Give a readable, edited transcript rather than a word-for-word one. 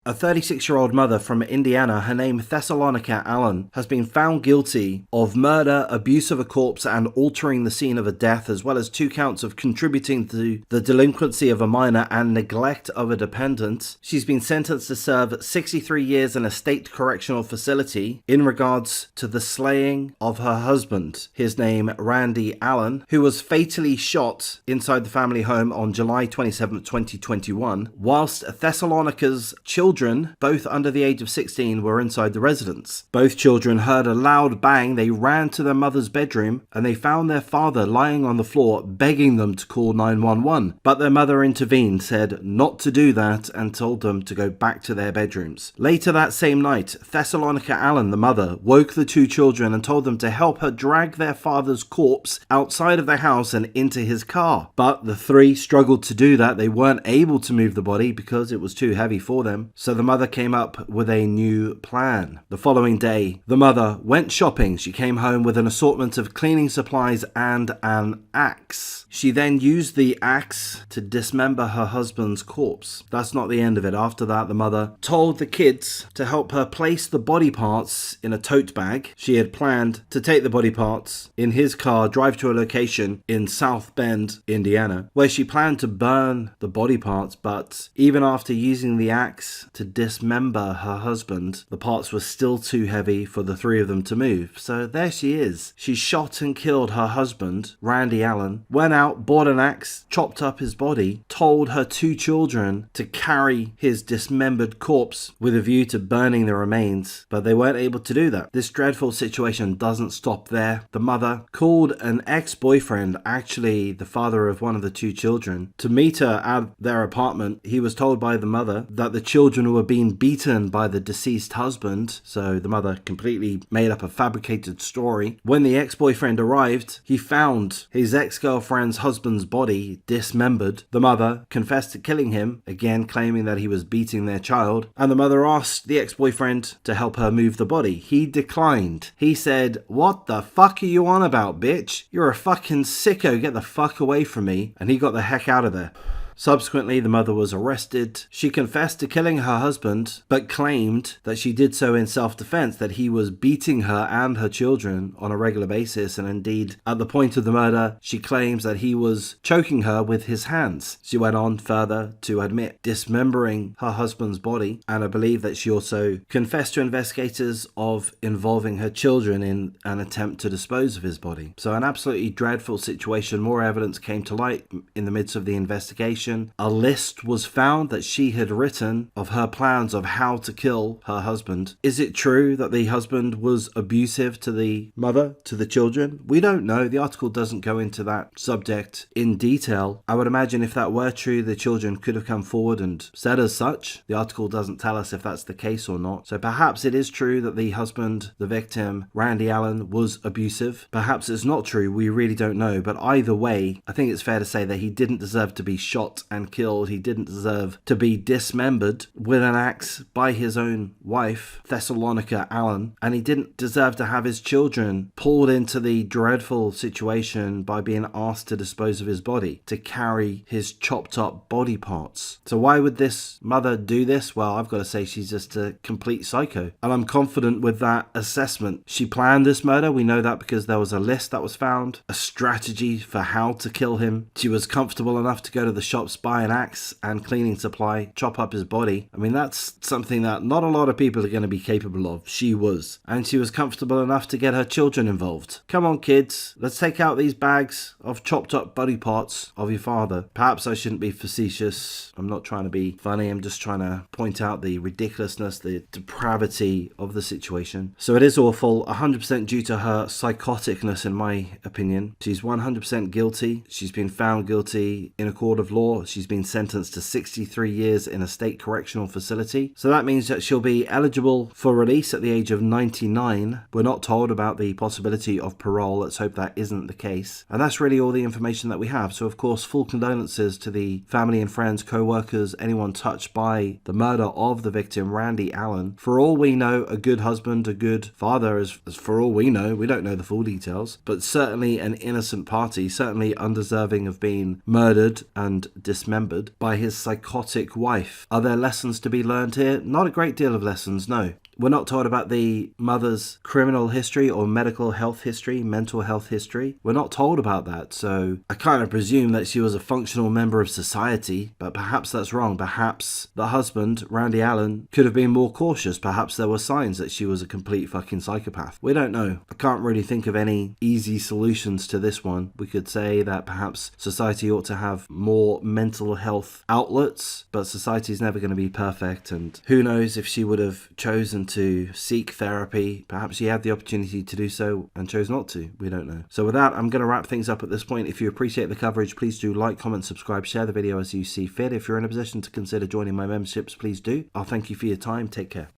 A 36-year-old mother from Indiana, her name Thessalonica Allen, has been found guilty of murder, abuse of a corpse, and altering the scene of a death, as well as 2 counts of contributing to the delinquency of a minor and neglect of a dependent. She's been sentenced to serve 63 years in a state correctional facility in regards to the slaying of her husband, his name Randy Allen, who was fatally shot inside the family home on July 27, 2021, whilst Thessalonica's children, both under the age of 16, were inside the residence. Both children heard a loud bang. They ran to their mother's bedroom and they found their father lying on the floor begging them to call 911. But their mother intervened, said not to do that, and told them to go back to their bedrooms. Later that same night, Thessalonica Allen, the mother, woke the 2 children and told them to help her drag their father's corpse outside of their house and into his car. But the 3 struggled to do that. They weren't able to move the body because it was too heavy for them. So the mother came up with a new plan. The following day, the mother went shopping. She came home with an assortment of cleaning supplies and an axe. She then used the axe to dismember her husband's corpse. That's not the end of it. After that, the mother told the kids to help her place the body parts in a tote bag. She had planned to take the body parts in his car, drive to a location in South Bend, Indiana, where she planned to burn the body parts, but even after using the axe to dismember her husband, the parts were still too heavy for the 3 of them to move. So there she is. She shot and killed her husband, Randy Allen, went out, bought an axe, chopped up his body, told her 2 children to carry his dismembered corpse with a view to burning the remains, but they weren't able to do that. This dreadful situation doesn't stop there. The mother called an ex-boyfriend, actually the father of one of the 2 children, to meet her at their apartment. He was told by the mother that the children were being beaten by the deceased husband, so the mother completely made up a fabricated story. When the ex-boyfriend arrived, he found his ex-girlfriend's husband's body dismembered. The mother confessed to killing him, again claiming that he was beating their child, and the mother asked the ex-boyfriend to help her move the body. He declined. He said, "What the fuck are you on about, bitch? You're a fucking sicko, get the fuck away from me," and he got the heck out of there. Subsequently, the mother was arrested. She confessed to killing her husband, but claimed that she did so in self-defense, that he was beating her and her children on a regular basis, and indeed, at the point of the murder, she claims that he was choking her with his hands. She went on further to admit dismembering her husband's body, and I believe that she also confessed to investigators of involving her children in an attempt to dispose of his body. So an absolutely dreadful situation. More evidence came to light in the midst of the investigation. A list was found that she had written of her plans of how to kill her husband. Is it true that the husband was abusive to the mother, to the children? We don't know. The article doesn't go into that subject in detail. I would imagine if that were true, the children could have come forward and said as such. The article doesn't tell us if that's the case or not. So perhaps it is true that the husband, the victim, Randy Allen, was abusive. Perhaps it's not true. We really don't know. But either way, I think it's fair to say that he didn't deserve to be shot and killed. He didn't deserve to be dismembered with an axe by his own wife, Thessalonica Allen, and he didn't deserve to have his children pulled into the dreadful situation by being asked to dispose of his body, to carry his chopped up body parts. So why would this mother do this? Well, I've got to say she's just a complete psycho, and I'm confident with that assessment. She planned this murder. We know that because there was a list that was found, a strategy for how to kill him. She was comfortable enough to go to the shops, buy an axe and cleaning supply, chop up his body. I mean, that's something that not a lot of people are going to be capable of. She was. And she was comfortable enough to get her children involved. Come on, kids. Let's take out these bags of chopped up body parts of your father. Perhaps I shouldn't be facetious. I'm not trying to be funny. I'm just trying to point out the ridiculousness, the depravity of the situation. So it is awful. 100% due to her psychoticness, in my opinion. She's 100% guilty. She's been found guilty in a court of law. She's been sentenced to 63 years in a state correctional facility. So that means that she'll be eligible for release at the age of 99. We're not told about the possibility of parole. Let's hope that isn't the case. And that's really all the information that we have. So of course, full condolences to the family and friends, co-workers, anyone touched by the murder of the victim, Randy Allen. For all we know, a good husband, a good father, as for all we know. We don't know the full details, but certainly an innocent party, certainly undeserving of being murdered and dismembered by his psychotic wife. Are there lessons to be learned here? Not a great deal of lessons, no. We're not told about the mother's criminal history or medical health history, mental health history. We're not told about that, so I kind of presume that she was a functional member of society, but perhaps that's wrong. Perhaps the husband, Randy Allen, could have been more cautious. Perhaps there were signs that she was a complete fucking psychopath. We don't know. I can't really think of any easy solutions to this one. We could say that perhaps society ought to have more mental health outlets, but society is never going to be perfect, and who knows if she would have chosen to seek therapy. Perhaps she had the opportunity to do so and chose not to. We don't know. So with that, I'm going to wrap things up at this point. If you appreciate the coverage, please do like, comment, subscribe, share the video as you see fit. If you're in a position to consider joining my memberships, please do. I'll thank you for your time. Take care.